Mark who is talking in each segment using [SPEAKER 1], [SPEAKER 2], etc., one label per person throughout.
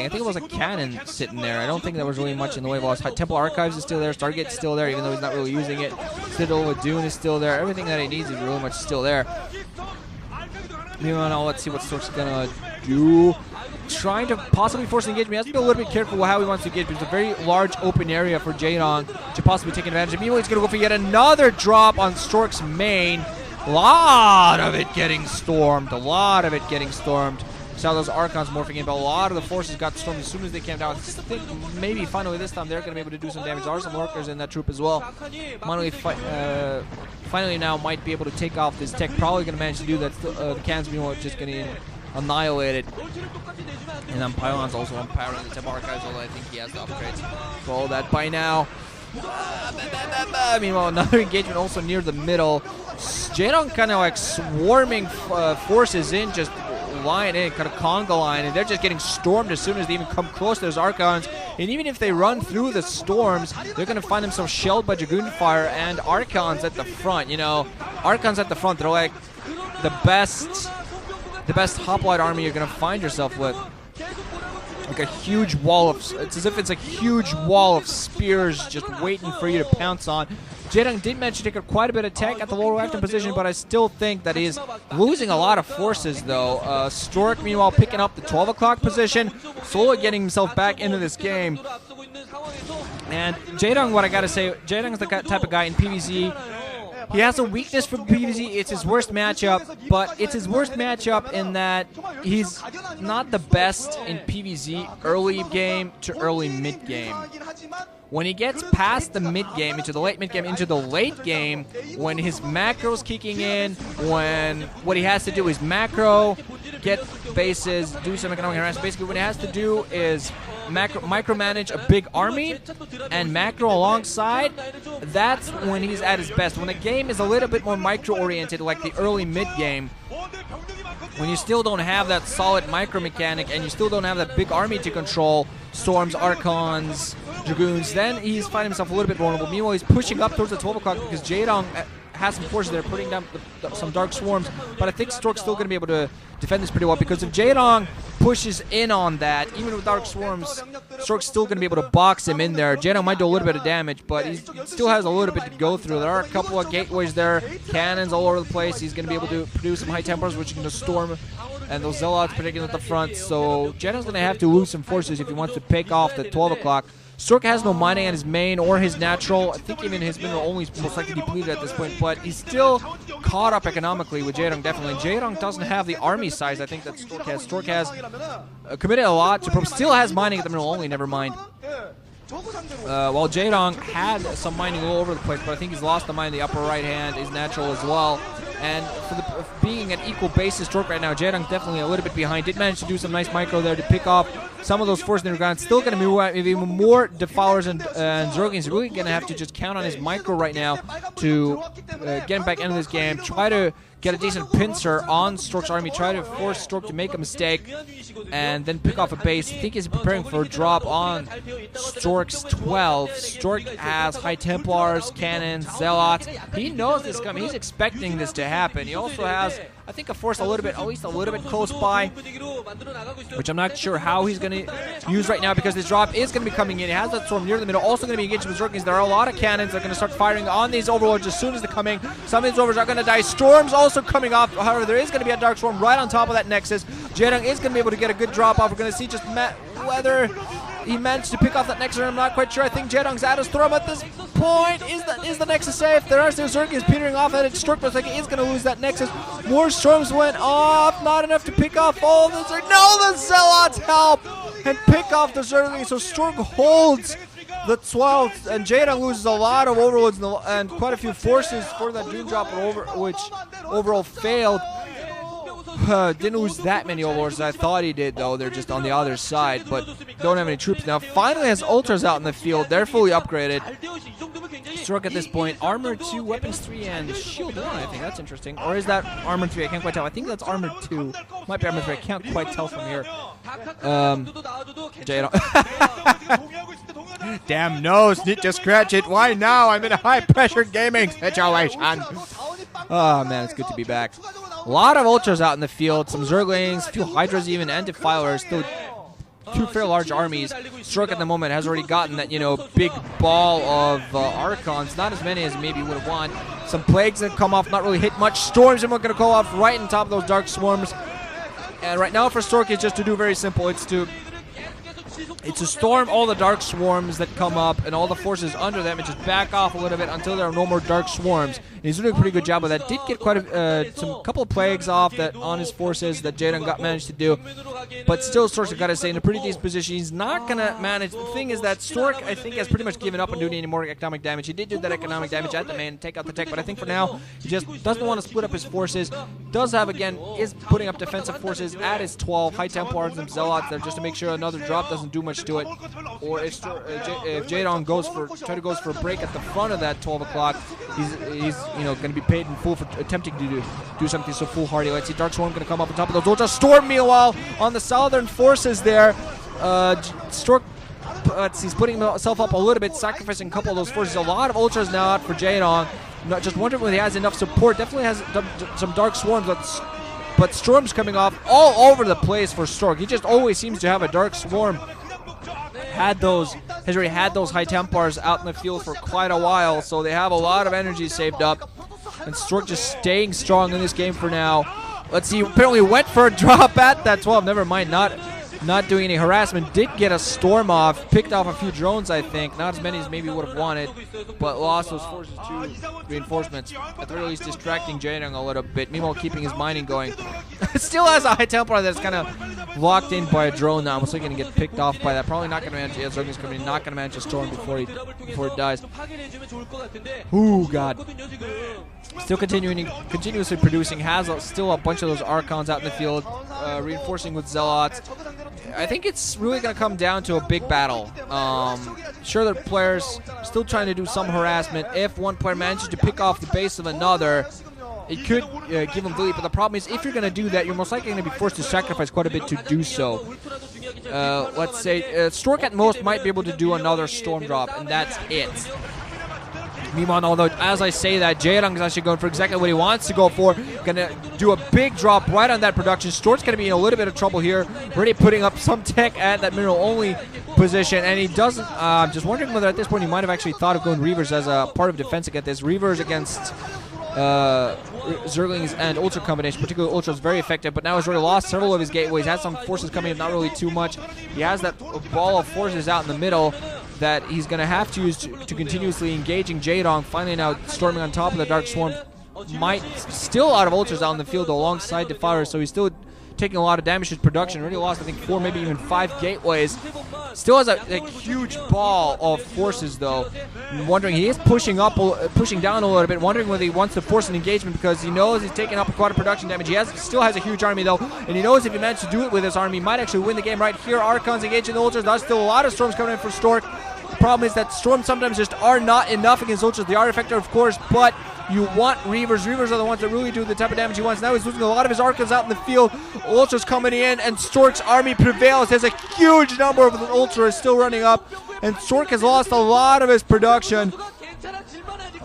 [SPEAKER 1] I think it was a cannon sitting there. I don't think there was really much in the way of loss. Temple Archives is still there. Stargate's still there, even though he's not really using it. Citadel with Dune is still there. Everything that he needs is really much still there. Meanwhile, let's see what Stork's gonna do. Trying to possibly force engagement. He has to be a little bit careful with how he wants to engage. It's a very large open area for Jaedong to possibly take advantage of. Meanwhile, he's gonna go for yet another drop on Stork's main. A lot of it getting stormed. Saw those Archons morphing in, but a lot of the forces got stormed as soon as they came down. I think maybe finally this time they're going to be able to do some damage. There are some Lurkers in that troop as well. Finally now might be able to take off this tech. Probably going to manage to do that. The cannons are just going to annihilate it. And then Pylon's also empowering the Temple Archives, although I think he has the upgrades for all that by now. Meanwhile, another engagement also near the middle. Jaedong kind of like swarming forces in, just line in, kind of conga line, and they're just getting stormed as soon as they even come close to those Archons. And even if they run through the storms, they're going to find themselves shelled by Dragoon Fire and Archons at the front. You know, Archons at the front, they're like the best hoplite army you're going to find yourself with. Like a huge wall of, it's as if it's a huge wall of spears just waiting for you to pounce on. Jaedong did manage to take up quite a bit of tech at the lower left position, but I still think that he's losing a lot of forces, though. Stork, meanwhile, picking up the 12 o'clock position, slowly getting himself back into this game. And Jaedong, what I gotta say, Jaedong's the type of guy in PvZ. He has a weakness for PvZ. It's his worst matchup, but it's his worst matchup in that he's not the best in PvZ early game to early mid game. When he gets past the mid game, into the late mid game, into the late game, when his macro's kicking in, when what he has to do is macro, get bases, do some economic harassment. Basically, what he has to do is micromanage a big army and macro alongside. That's when he's at his best. When the game is a little bit more micro-oriented, like the early mid game, when you still don't have that solid micro mechanic and you still don't have that big army to control, Storms, Archons, Dragoons, then he's finding himself a little bit vulnerable. Meanwhile, he's pushing up towards the 12 o'clock because Jaedong has some forces that are putting down some Dark Swarms, but I think Stork's still going to be able to defend this pretty well, because if Jaedong pushes in on that, even with Dark Swarms, Stork's still going to be able to box him in there. Jaedong might do a little bit of damage, but he still has a little bit to go through. There are a couple of gateways there, cannons all over the place. He's going to be able to produce some High Templars, which are going to storm, and those Zealots particularly at the front. So Jaedong's going to have to lose some forces if he wants to pick off the 12 o'clock. Stork has no mining on his main or his natural. I think even his mineral only is most likely depleted at this point, but he's still caught up economically with Jaedong, definitely. Jaedong doesn't have the army size I think that Stork has. Stork has committed a lot to still has mining at the mineral only, never mind. While Jaedong had some mining all over the place, but I think he's lost the mine in the upper right hand, his natural as well. And for being an equal basis Stork right now, Jaedong definitely a little bit behind. Did manage to do some nice micro there to pick off some of those forces in the ground. Still going to move out even more Defilers and Zerg. He's really going to have to just count on his micro right now to get him back into this game. Try to get a decent pincer on Stork's army. Try to force Stork to make a mistake and then pick off a base. I think he's preparing for a drop on Stork's 12. Stork has High Templars, cannons, Zealots. He knows this coming. He's expecting this to happen. He also has, I think, a force a little bit, at least a little bit close by, which I'm not sure how he's going to use right now, because this drop is going to be coming in. He has that storm near the middle, also going to be engaged with Zerglings. There are a lot of cannons that are going to start firing on these overlords as soon as they're coming. Some of these overlords are going to die. Storms also coming off. However, there is going to be a Dark Swarm right on top of that Nexus. Jaedong is going to be able to get a good drop off. We're going to see just whether he managed to pick off that Nexus. I'm not quite sure. I think Jaedong's at his throw at this point. Is the Nexus safe? There are still Zerglings petering off at it. Stork looks like he is going to lose that Nexus. More storms went off. Not enough to pick off all the Zerglings. No, the Zealots help and pick off the Zerglings. So Stork holds the 12th, and Jaedong loses a lot of overloads and quite a few forces for that Doom drop, which overall failed. Didn't lose that many overlords as I thought he did, though. They're just on the other side, but don't have any troops now. Finally has ultras out in the field. They're fully upgraded. Stork at this point, armor 2, weapons 3, and shield 1. I think that's interesting. Or is that armor 3? I can't quite tell. I think that's armor 2. Might be armor 3. I can't quite tell from here. Jaedong. Damn nose, need to scratch it. Why now? I'm in a high-pressure gaming situation. Oh, man, it's good to be back. A lot of ultras out in the field, some Zerglings, a few Hydras even, and Defilers. Still two fairly large armies. Stork at the moment has already gotten that, you know, big ball of Archons. Not as many as maybe would have wanted. Some plagues that come off, not really hit much. Storms are going to go off right on top of those dark swarms. And right now for Stork, it's just to do very simple. It's to storm all the dark swarms that come up and all the forces under them and just back off a little bit until there are no more dark swarms. And he's doing a pretty good job of that. Did get quite a couple of plagues off that on his forces that Jaedong managed to do. But still, Stork's got to stay in a pretty decent position. He's not going to manage. The thing is that Stork, I think, has pretty much given up on doing any more economic damage. He did do that economic damage at the main, take out the tech, but I think for now, he just doesn't want to split up his forces. Does have, again, is putting up defensive forces at his 12. High Templars and Zealots there just to make sure another drop doesn't do much to it. Or if Jaedong goes for a break at the front of that 12 o'clock, he's you know, going to be paid in full for attempting to do something so foolhardy. Let's see, Dark Swarm going to come up on top of those Ultra Storm. Meanwhile, on the southern forces there, Stork, he's putting himself up a little bit, sacrificing a couple of those forces. A lot of Ultras now out for Jaedong. Not just wondering whether he has enough support. Definitely has some Dark Swarms, but Storms coming off all over the place for Stork. He just always seems to have a Dark Swarm. Has already had those High Templars out in the field for quite a while, so they have a lot of energy saved up. And Stork just staying strong in this game for now. Let's see, apparently went for a drop at that 12. Never mind, not doing any harassment. Did get a storm off, picked off a few drones, I think. Not as many as maybe would have wanted, but lost those forces to reinforcements. At the very least, distracting Jaedong a little bit. Meanwhile, keeping his mining going. Still has a High Templar that's kind of locked in by a drone now. I'm also going to get picked off by that. Probably not going to manage. Yeah, Zerg's coming in, not going to manage a storm before it dies. Ooh, God. Still continuously producing. Has still a bunch of those Archons out in the field, reinforcing with Zealots. I think it's really going to come down to a big battle. Sure, the players still trying to do some harassment. If one player manages to pick off the base of another, it could give him the lead. But the problem is, if you're going to do that, you're most likely going to be forced to sacrifice quite a bit to do so. Let's say Stork at most might be able to do another storm drop, and that's it. Meanwhile, although as I say that, Jaedong is actually going for exactly what he wants to go for. Going to do a big drop right on that production. Stork's going to be in a little bit of trouble here. Already putting up some tech at that mineral-only position, and he doesn't. I'm just wondering whether at this point he might have actually thought of going Reavers as a part of defense against this. Reavers against Zerglings and Ultra combination, particularly Ultra, is very effective, but now he's already lost several of his gateways. Has some forces coming in, not really too much. He has that ball of forces out in the middle that he's going to have to use to continuously engaging Jaedong. Finally now storming on top of the Dark Swarm. Might still out of Ultras out in the field alongside Defires, so he's still taking a lot of damage to his production. Already lost, I think, 4, maybe even 5 gateways. Still has a huge ball of forces, though. I'm wondering, he is pushing down a little bit, wondering whether he wants to force an engagement because he knows he's taking up quite a production damage. He still has a huge army, though, and he knows if he manages to do it with his army, he might actually win the game right here. Archons engaging the Ultras. There's still a lot of storms coming in for Stork. The problem is that storms sometimes just are not enough against Ultras. They are effective, of course, but you want Reavers. Reavers are the ones that really do the type of damage he wants. Now he's losing a lot of his Archons out in the field. Ultras coming in, and Stork's army prevails. There's a huge number of the Ultras still running up, and Stork has lost a lot of his production.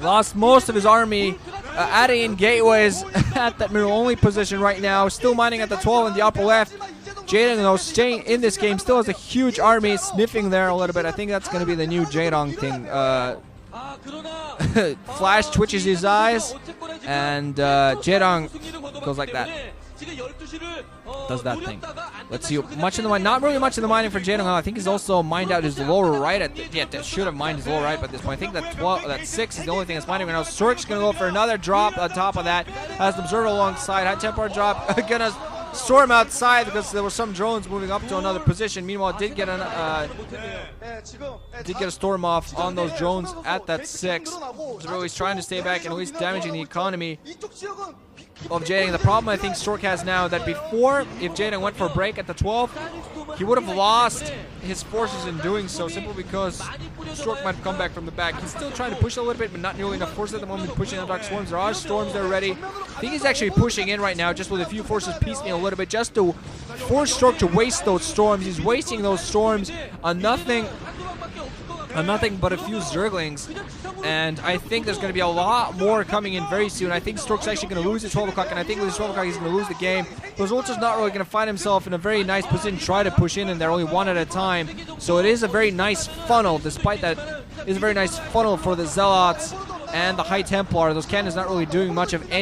[SPEAKER 1] Lost most of his army, adding in gateways at that mineral-only position right now. Still mining at the 12 in the upper left. Jaedong, though, staying in this game, still has a huge army, sniffing there a little bit. I think that's going to be the new Jaedong thing. Flash twitches his eyes, and Jaedong goes like that. Does that thing. Let's see. Not really much in the mining for Jaedong. I think he's also mined out his lower right. Should have mined his lower right by this point. I think that 6 is the only thing that's mining right now. Stork's going to go for another drop on top of that. Has the Observer alongside. High Templar drop. Gonna storm outside because there were some drones moving up to another position. Meanwhile, did get a storm off on those drones at that 6. So really he's trying to stay back and at least damaging the economy of Jaedong. The problem I think Stork has now that before, if Jaedong went for a break at the 12, he would have lost his forces in doing so, simply because Stork might come back from the back. He's still trying to push a little bit, but not nearly enough forces at the moment, pushing on Dark Swarms. There are storms there ready. I think he's actually pushing in right now, just with a few forces piecemeal a little bit, just to force Stork to waste those storms. He's wasting those storms on nothing nothing but a few Zerglings, and I think there's going to be a lot more coming in very soon. I think Stork's actually going to lose at 12 o'clock, and I think with his 12 o'clock he's going to lose the game. Because Ultra's not really going to find himself in a very nice position, try to push in, and they're only one at a time. So it is a very nice funnel, despite that, it is a very nice funnel for the Zealots and the High Templar. Those cannons not really doing much of anything.